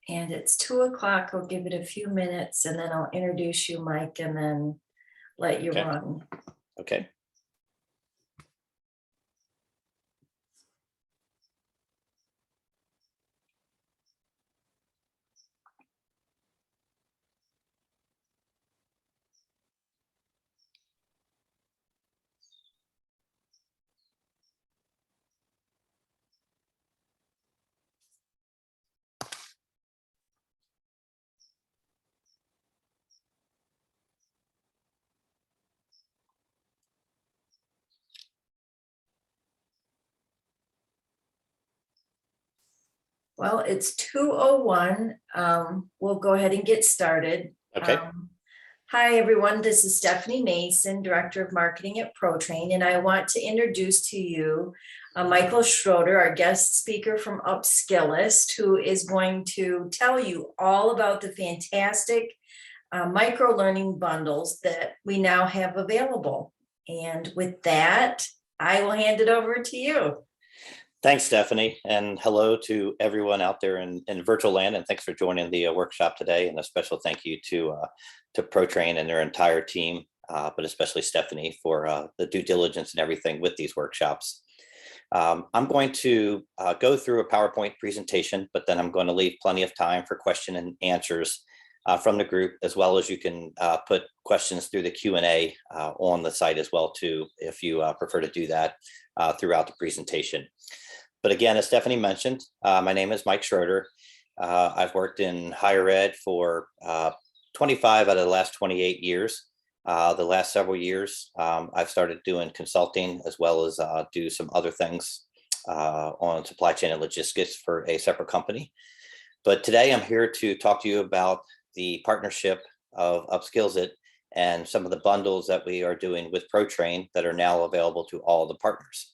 And it's 2 o'clock. I'll give it a few minutes and then I'll introduce you, Mike, and then let you Okay. run. Okay. Well, it's 2:01. We'll go ahead and get started. Okay. Hi, everyone. This is Stephanie Mason, Director of Marketing at ProTrain, and I want to introduce to you Michael Schroeder, our guest speaker from Upskillist, who is going to tell you all about the fantastic microlearning bundles that we now have available. And with that, I will hand it over to you. Thanks, Stephanie, and hello to everyone out there in virtual land, and thanks for joining the workshop today. And a special thank you to ProTrain and their entire team, but especially Stephanie for the due diligence and everything with these workshops. I'm going to go through a PowerPoint presentation, but then I'm going to leave plenty of time for question and answers from the group, as well as you can put questions through the Q&A on the site as well too, if you prefer to do that throughout the presentation. But again, as Stephanie mentioned, my name is Mike Schroeder. I've worked in higher ed for 25 out of the last 28 years. The last several years, I've started doing consulting as well as do some other things on supply chain and logistics for a separate company. But today I'm here to talk to you about the partnership of Upskillsit and some of the bundles that we are doing with ProTrain that are now available to all the partners.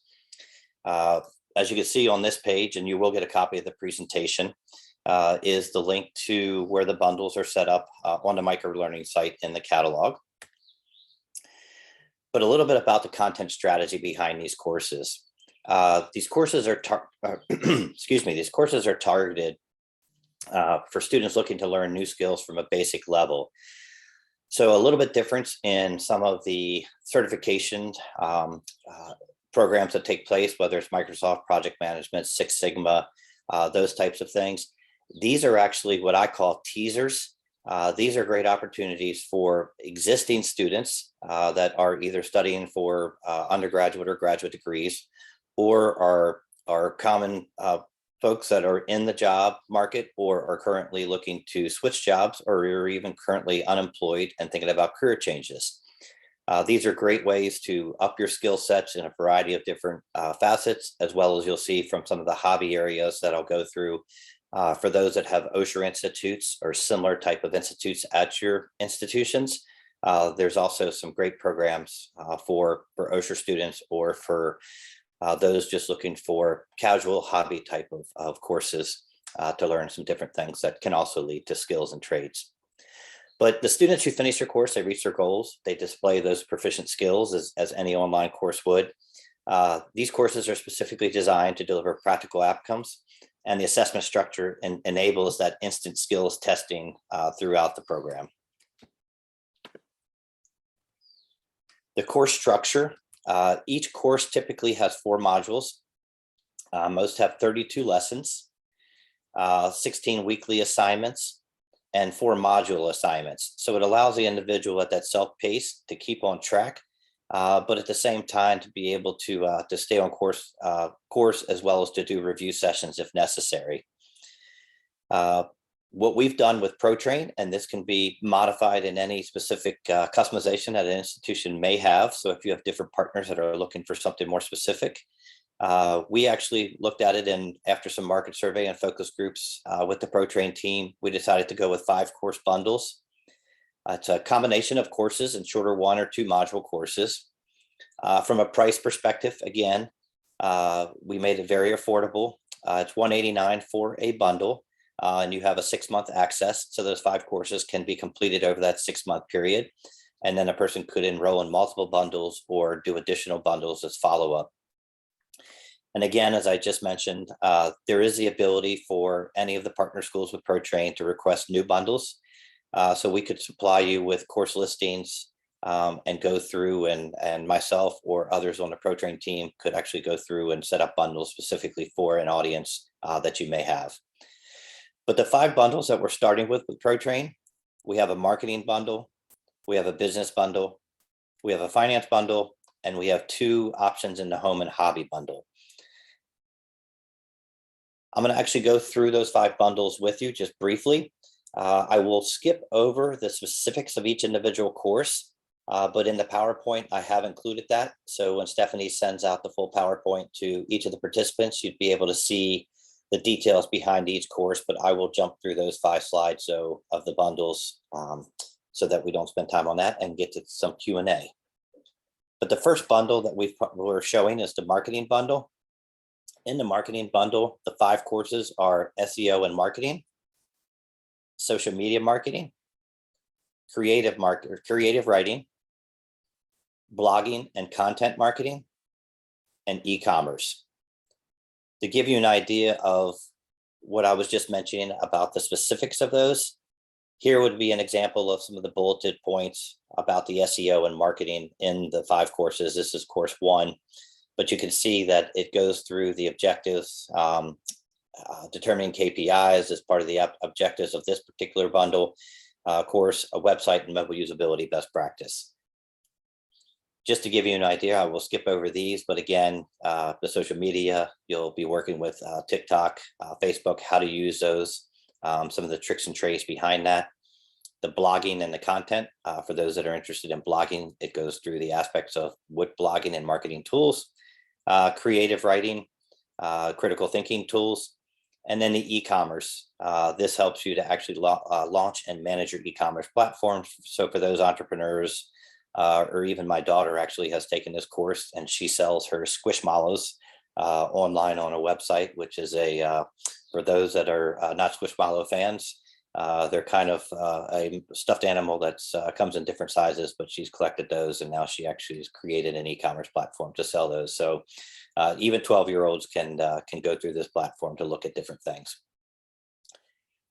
As you can see on this page, and you will get a copy of the presentation, is the link to where the bundles are set up on the Microlearning site in the catalog. But a little bit about the content strategy behind these courses. These courses are these courses are targeted for students looking to learn new skills from a basic level. So a little bit different in some of the certification programs that take place, whether it's Microsoft Project Management, Six Sigma, those types of things. These are actually what I call teasers. These are great opportunities for existing students that are either studying for undergraduate or graduate degrees, or are common folks that are in the job market or are currently looking to switch jobs, or are even currently unemployed and thinking about career changes. These are great ways to up your skill sets in a variety of different facets, as well as you'll see from some of the hobby areas that I'll go through for those that have OSHR institutes or similar type of institutes at your institutions. There's also some great programs for OSHR students, or for those just looking for casual hobby type of courses to learn some different things that can also lead to skills and trades. But the students who finish their course, they reach their goals, they display those proficient skills as any online course would. These courses are specifically designed to deliver practical outcomes, and the assessment structure enables that instant skills testing throughout the program. The course structure, each course typically has 4 modules. Most have 32 lessons, 16 weekly assignments, and 4 module assignments. So it allows the individual at that self-paced to keep on track, but at the same time to be able to stay on course as well as to do review sessions if necessary. What we've done with ProTrain, and this can be modified in any specific customization that an institution may have. So if you have different partners that are looking for something more specific, we actually looked at it, and after some market survey and focus groups with the ProTrain team, we decided to go with 5 course bundles. It's a combination of courses and shorter 1 or 2 module courses. From a price perspective, again, we made it very affordable. It's $189 for a bundle, and you have a 6-month access. So those 5 courses can be completed over that 6-month period. And then a person could enroll in multiple bundles or do additional bundles as follow-up. And again, as I just mentioned, there is the ability for any of the partner schools with ProTrain to request new bundles. So we could supply you with course listings and go through, and myself or others on the ProTrain team could actually go through and set up bundles specifically for an audience that you may have. But the 5 bundles that we're starting with ProTrain, we have a marketing bundle, we have a business bundle, we have a finance bundle, and we have 2 options in the home and hobby bundle. I'm going to actually go through those 5 bundles with you just briefly. I will skip over the specifics of each individual course, but in the PowerPoint, I have included that. So when Stephanie sends out the full PowerPoint to each of the participants, you'd be able to see the details behind each course, but I will jump through those 5 slides of the bundles so that we don't spend time on that and get to some Q&A. But the first bundle that we're showing is the marketing bundle. In the marketing bundle, the 5 courses are SEO and marketing, social media marketing, creative writing, blogging and content marketing, and e-commerce. To give you an idea of what I was just mentioning about the specifics of those, here would be an example of some of the bulleted points about the SEO and marketing in the 5 courses. This is course 1. But you can see that it goes through the objectives, determining KPIs as part of the objectives of this particular bundle course, a website and mobile usability best practice. Just to give you an idea, I will skip over these, but again, the social media, you'll be working with TikTok, Facebook, how to use those, some of the tricks and traits behind that. The blogging and the content, for those that are interested in blogging, it goes through the aspects of what blogging and marketing tools. Creative writing, critical thinking tools, and then the e-commerce. This helps you to actually launch and manage your e-commerce platforms. So for those entrepreneurs, or even my daughter actually has taken this course and she sells her Squishmallows online on a website, which is for those that are not Squishmallow fans, they're kind of a stuffed animal that comes in different sizes, but she's collected those and now she actually has created an e-commerce platform to sell those. So even 12-year-olds can go through this platform to look at different things.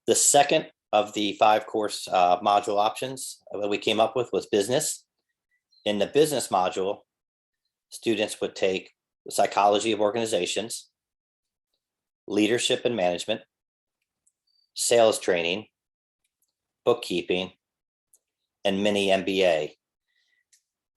The second of the 5 course module options that we came up with was business. In the business module, students would take the psychology of organizations, leadership and management, sales training, bookkeeping, and mini MBA.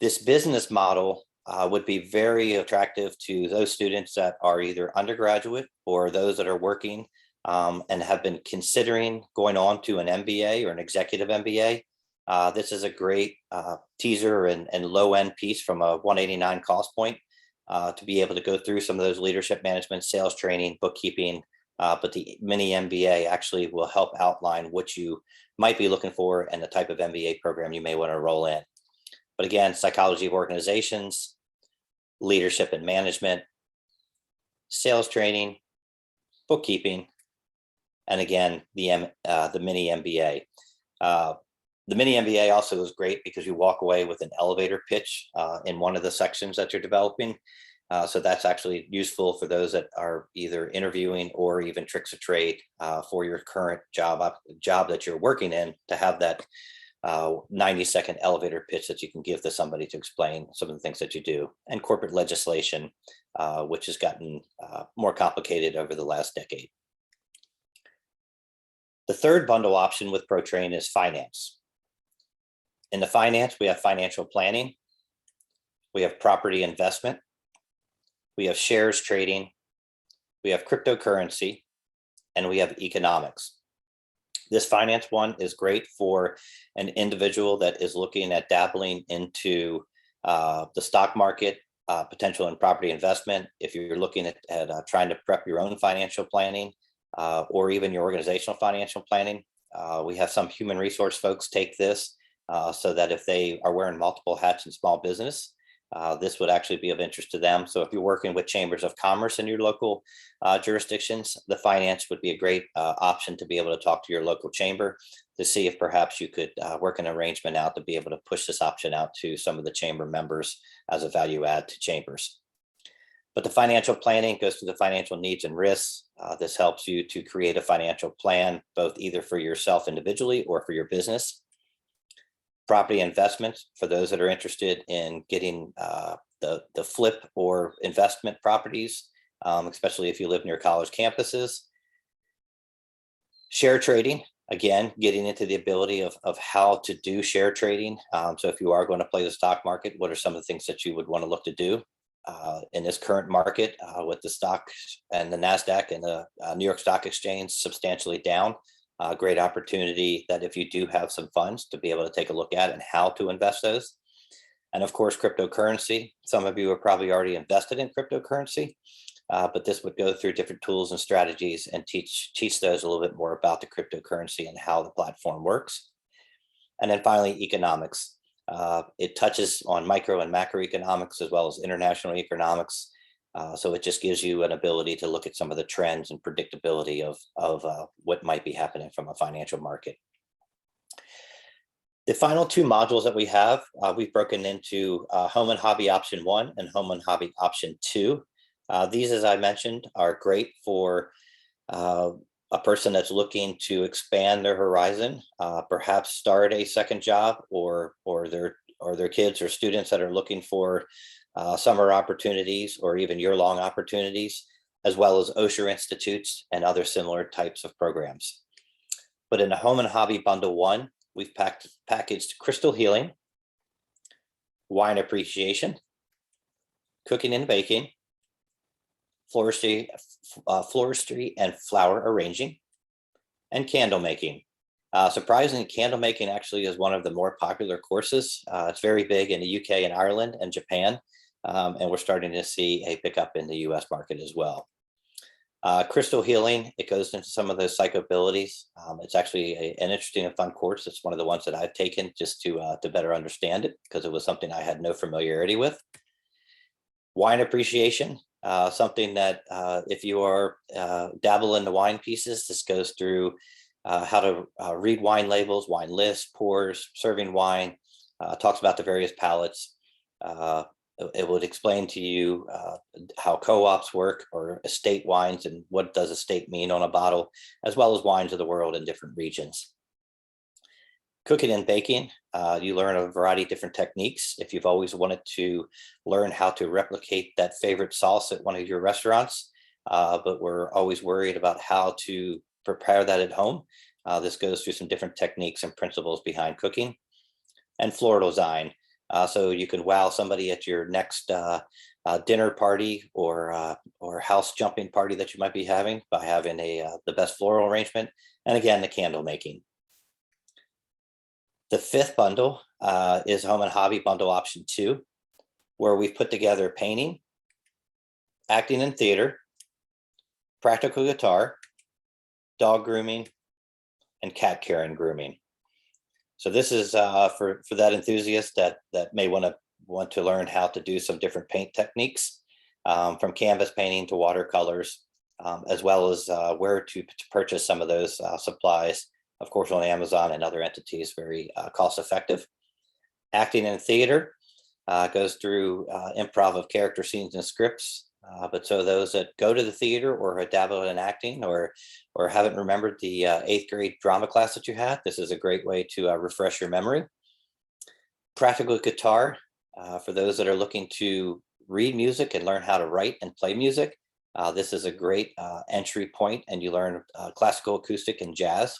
This business model would be very attractive to those students that are either undergraduate or those that are working and have been considering going on to an MBA or an executive MBA. This is a great teaser and low end piece from a 189 cost point to be able to go through some of those leadership management, sales training, bookkeeping, but the mini MBA actually will help outline what you might be looking for and the type of MBA program you may want to roll in. But again, psychology of organizations, leadership and management, sales training, bookkeeping, and again, the mini MBA. The mini MBA also is great because you walk away with an elevator pitch in one of the sections that you're developing. So that's actually useful for those that are either interviewing or even tricks of trade for your current job that you're working in, to have that 90-second elevator pitch that you can give to somebody to explain some of the things that you do. And corporate legislation, which has gotten more complicated over the last decade. The third bundle option with ProTrain is finance. In the finance, we have financial planning, we have property investment, we have shares trading, we have cryptocurrency, and we have economics. This finance one is great for an individual that is looking at dabbling into the stock market, potential in property investment. If you're looking at trying to prep your own financial planning or even your organizational financial planning, we have some human resource folks take this so that if they are wearing multiple hats in small business, this would actually be of interest to them. So if you're working with chambers of commerce in your local jurisdictions, the finance would be a great option to be able to talk to your local chamber to see if perhaps you could work an arrangement out to be able to push this option out to some of the chamber members as a value add to chambers. But the financial planning goes to the financial needs and risks. This helps you to create a financial plan, both either for yourself individually or for your business. Property investments, for those that are interested in getting the flip or investment properties, especially if you live near college campuses. Share trading, again, getting into the ability of how to do share trading. So if you are going to play the stock market, what are some of the things that you would want to look to do? In this current market, with the stock and the NASDAQ and the New York Stock Exchange substantially down, great opportunity that if you do have some funds to be able to take a look at and how to invest those. And of course, cryptocurrency. Some of you are probably already invested in cryptocurrency, but this would go through different tools and strategies and teach those a little bit more about the cryptocurrency and how the platform works. And then finally, economics. It touches on micro and macroeconomics as well as international economics. So it just gives you an ability to look at some of the trends and predictability of what might be happening from a financial market. The final two modules that we have, we've broken into Home and Hobby Option 1 and Home and Hobby Option 2. These, as I mentioned, are great for a person that's looking to expand their horizon, perhaps start a second job, or their kids or students that are looking for summer opportunities or even year-long opportunities, as well as Osher Institutes and other similar types of programs. But in the Home and Hobby Bundle 1, we've packaged crystal healing, wine appreciation, cooking and baking, floristry and flower arranging, and candle making. Surprisingly, candle making actually is one of the more popular courses. It's very big in the UK and Ireland and Japan, and we're starting to see a pickup in the US market as well. Crystal healing, it goes into some of those psychabilities. It's actually an interesting and fun course. It's one of the ones that I've taken just to better understand it, because it was something I had no familiarity with. Wine appreciation, something that if you are dabble in the wine pieces, this goes through how to read wine labels, wine lists, pours, serving wine, talks about the various palates. It would explain to you how co-ops work, or estate wines, and what does estate mean on a bottle, as well as wines of the world in different regions. Cooking and baking, you learn a variety of different techniques. If you've always wanted to learn how to replicate that favorite sauce at one of your restaurants, but we're always worried about how to prepare that at home, this goes through some different techniques and principles behind cooking. And floral design, so you can wow somebody at your next dinner party or house jumping party that you might be having by having the best floral arrangement. And again, the candle making. The fifth bundle is Home and Hobby Bundle Option 2, where we've put together painting, acting and theater, practical guitar, dog grooming, and cat care and grooming. So this is for that enthusiast that may want to learn how to do some different paint techniques, from canvas painting to watercolors, as well as where to purchase some of those supplies, of course, on Amazon and other entities, very cost effective. Acting in theater goes through improv of character scenes and scripts. But so those that go to the theater or have dabbled in acting, or haven't remembered the 8th grade drama class that you had, this is a great way to refresh your memory. Practical guitar, for those that are looking to read music and learn how to write and play music, this is a great entry point, and you learn classical, acoustic, and jazz.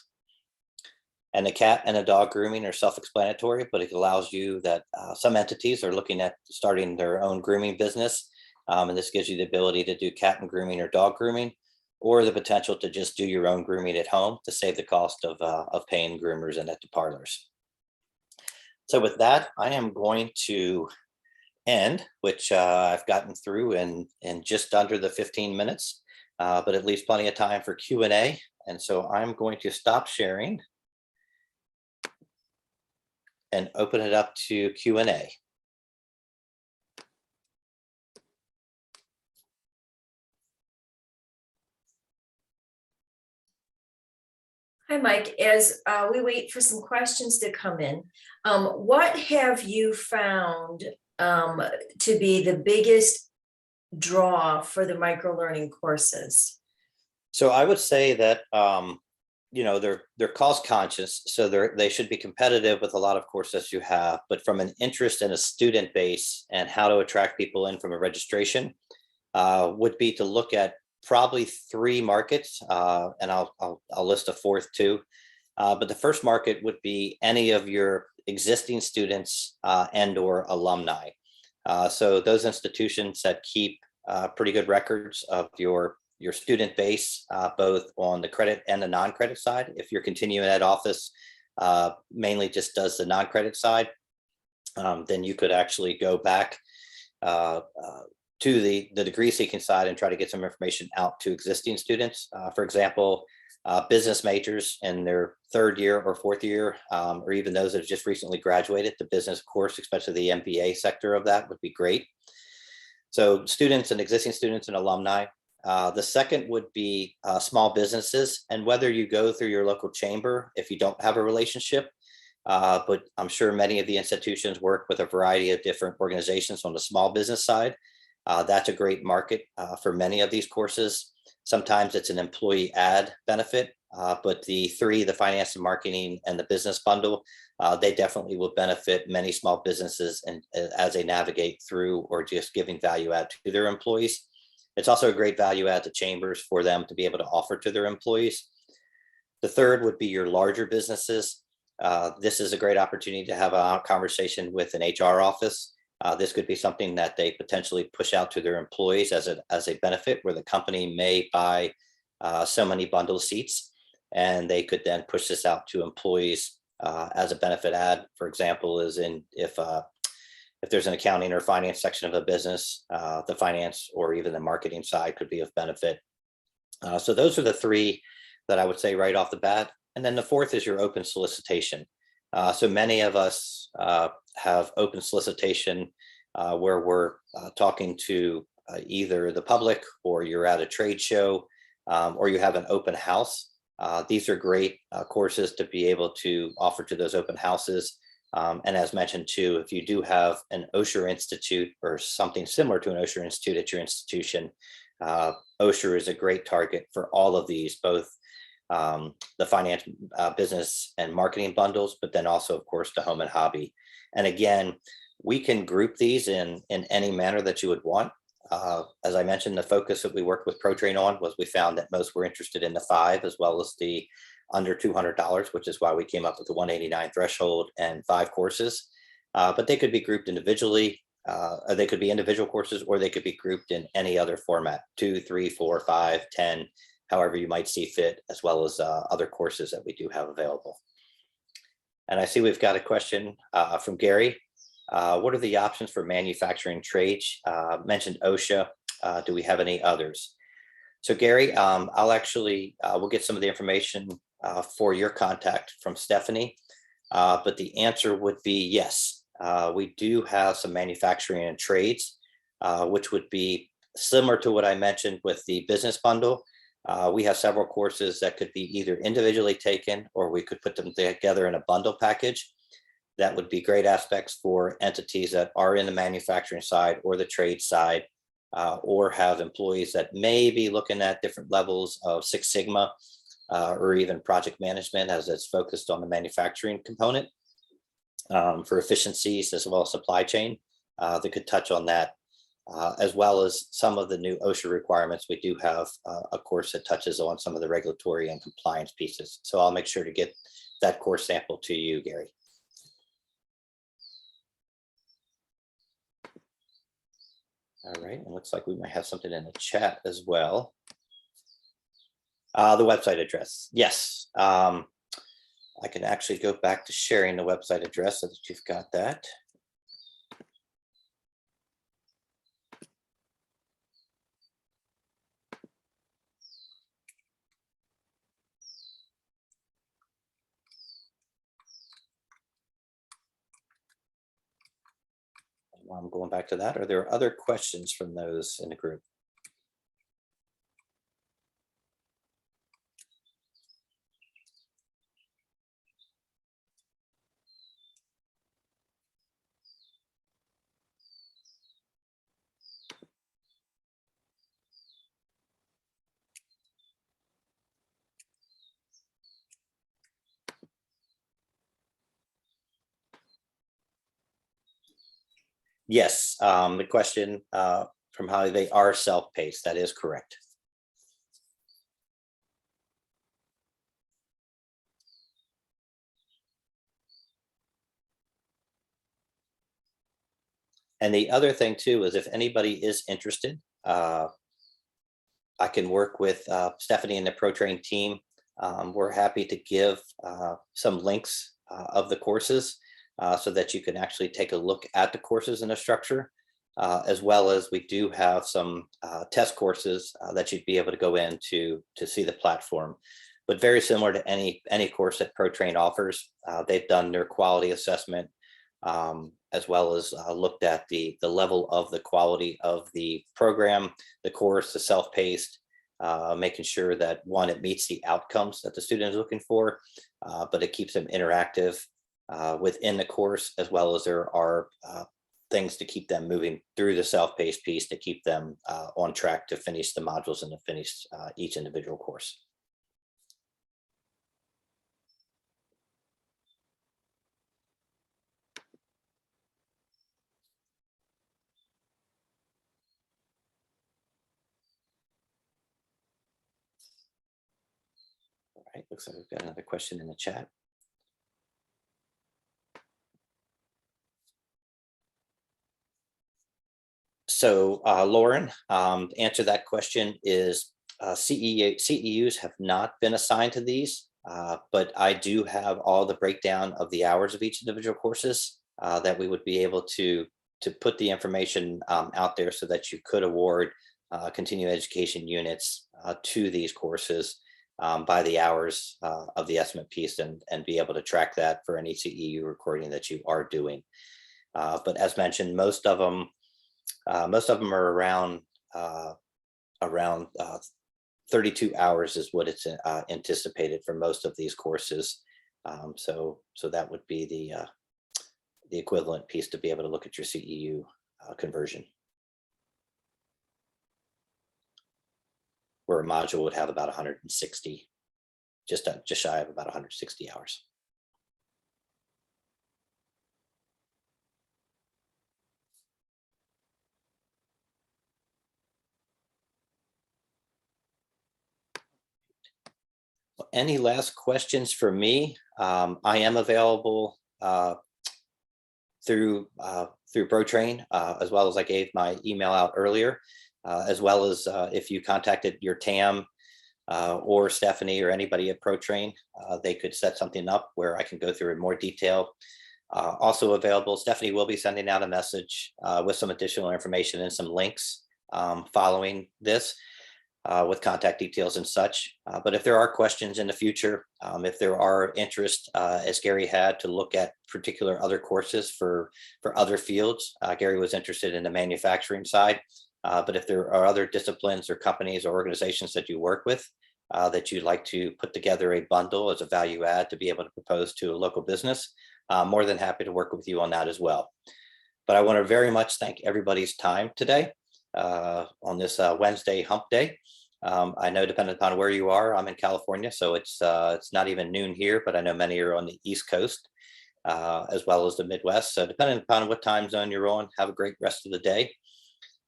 And the cat and the dog grooming are self-explanatory, but it allows you that some entities are looking at starting their own grooming business. And this gives you the ability to do cat and grooming or dog grooming, or the potential to just do your own grooming at home to save the cost of paying groomers and at the parlors. So with that, I am going to end, which I've gotten through in just under the 15 minutes, but it leaves plenty of time for Q&A. And so I'm going to stop sharing and open it up to Q&A. Hi, Mike. As we wait for some questions to come in, what have you found to be the biggest draw for the microlearning courses? So I would say that they're cost conscious, so they should be competitive with a lot of courses you have. But from an interest in a student base and how to attract people in from a registration, would be to look at probably three markets, and I'll list a fourth too. But the first market would be any of your existing students and or alumni. So those institutions that keep pretty good records of your student base, both on the credit and the non-credit side. If you're continuing at office, mainly just does the non-credit side, then you could actually go back to the degree seeking side and try to get some information out to existing students. For example, business majors in their third year or fourth year, or even those that have just recently graduated, the business course, especially the MBA sector of that would be great. So students and existing students and alumni. The second would be small businesses, and whether you go through your local chamber, if you don't have a relationship, but I'm sure many of the institutions work with a variety of different organizations on the small business side. That's a great market for many of these courses. Sometimes it's an employee ad benefit, but the finance and marketing and the business bundle, they definitely will benefit many small businesses and as they navigate through or just giving value add to their employees. It's also a great value add to chambers for them to be able to offer to their employees. The third would be your larger businesses. This is a great opportunity to have a conversation with an HR office. This could be something that they potentially push out to their employees as a benefit, where the company may buy so many bundle seats, and they could then push this out to employees as a benefit add. For example, is in if there's an accounting or finance section of a business, the finance or even the marketing side could be of benefit. So those are the three that I would say right off the bat. And then the fourth is your open solicitation. So many of us have open solicitation where we're talking to either the public, or you're at a trade show, or you have an open house. These are great courses to be able to offer to those open houses. And as mentioned too, if you do have an OSHA Institute or something similar to an OSHA Institute at your institution, OSHA is a great target for all of these, both the finance, business and marketing bundles, but then also, of course, the home and hobby. And again, we can group these in any manner that you would want. As I mentioned, the focus that we worked with ProTrain on was we found that most were interested in the 5 as well as the under $200, which is why we came up with the 189 threshold and 5 courses. But they could be grouped individually. Or they could be individual courses, or they could be grouped in any other format: 2, 3, 4, 5, 10, however you might see fit, as well as other courses that we do have available. And I see we've got a question from Gary. What are the options for manufacturing trades? Mentioned OSHA. Do we have any others? So Gary, I'll actually, we'll get some of the information for your contact from Stephanie, but the answer would be yes. We do have some manufacturing and trades, which would be similar to what I mentioned with the business bundle. We have several courses that could be either individually taken, or we could put them together in a bundle package. That would be great aspects for entities that are in the manufacturing side or the trade side, or have employees that may be looking at different levels of Six Sigma, or even project management, as it's focused on the manufacturing component, for efficiencies as well as supply chain. They could touch on that, as well as some of the new OSHA requirements. We do have a course that touches on some of the regulatory and compliance pieces. So I'll make sure to get that course sample to you, Gary. All right, it looks like we might have something in the chat as well. The website address. Yes, I can actually go back to sharing the website address so that you've got that. While I'm going back to that, are there other questions from those in the group? Yes, the question from Holly, they are self-paced. That is correct. And the other thing too is if anybody is interested, I can work with Stephanie and the ProTrain team. We're happy to give some links of the courses so that you can actually take a look at the courses in the structure, as well as we do have some test courses that you'd be able to go in to see the platform. But very similar to any course that ProTrain offers, they've done their quality assessment, as well as looked at the level of the quality of the program, the course, the self-paced, making sure that one, it meets the outcomes that the student is looking for, but it keeps them interactive within the course, as well as there are things to keep them moving through the self-paced piece to keep them on track to finish the modules and to finish each individual course. All right, looks like we've got another question in the chat. So Lauren, to answer that question is CEUs have not been assigned to these, but I do have all the breakdown of the hours of each individual courses that we would be able to put the information out there so that you could award continuing education units to these courses by the hours of the estimate piece and be able to track that for any CEU recording that you are doing. But as mentioned, most of them are around 32 hours is what it's anticipated for most of these courses. So that would be the equivalent piece to be able to look at your CEU conversion, where a module would have about 160, just shy of about 160 hours. Any last questions for me? I am available through ProTrain, as well as I gave my email out earlier, as well as if you contacted your TAM or Stephanie or anybody at ProTrain, they could set something up where I can go through in more detail. Also available, Stephanie will be sending out a message with some additional information and some links following this. With contact details and such. But if there are questions in the future, if there are interest, as Gary had, to look at particular other courses for other fields, Gary was interested in the manufacturing side. But if there are other disciplines or companies or organizations that you work with that you'd like to put together a bundle as a value add to be able to propose to a local business, more than happy to work with you on that as well. But I want to very much thank everybody's time today on this Wednesday hump day. I know depending upon where you are, I'm in California, so it's not even noon here, but I know many are on the East Coast as well as the Midwest. So depending upon what time zone you're on, have a great rest of the day.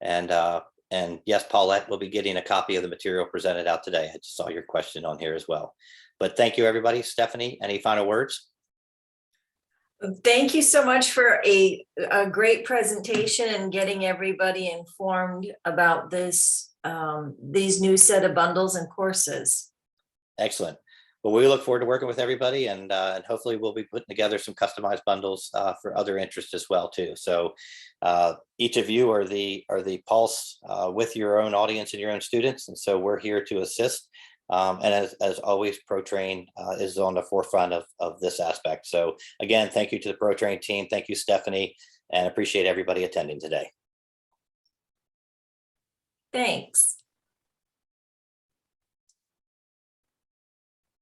And yes, Paulette will be getting a copy of the material presented out today. I just saw your question on here as well. But thank you, everybody. Stephanie, any final words? Thank you so much for a great presentation and getting everybody informed about this, these new set of bundles and courses. Excellent. Well, we look forward to working with everybody, and hopefully we'll be putting together some customized bundles for other interests as well too. So each of you are the pulse with your own audience and your own students, and so we're here to assist. And as always, ProTrain is on the forefront of this aspect. So again, thank you to the ProTrain team. Thank you, Stephanie, and appreciate everybody attending today. Thanks.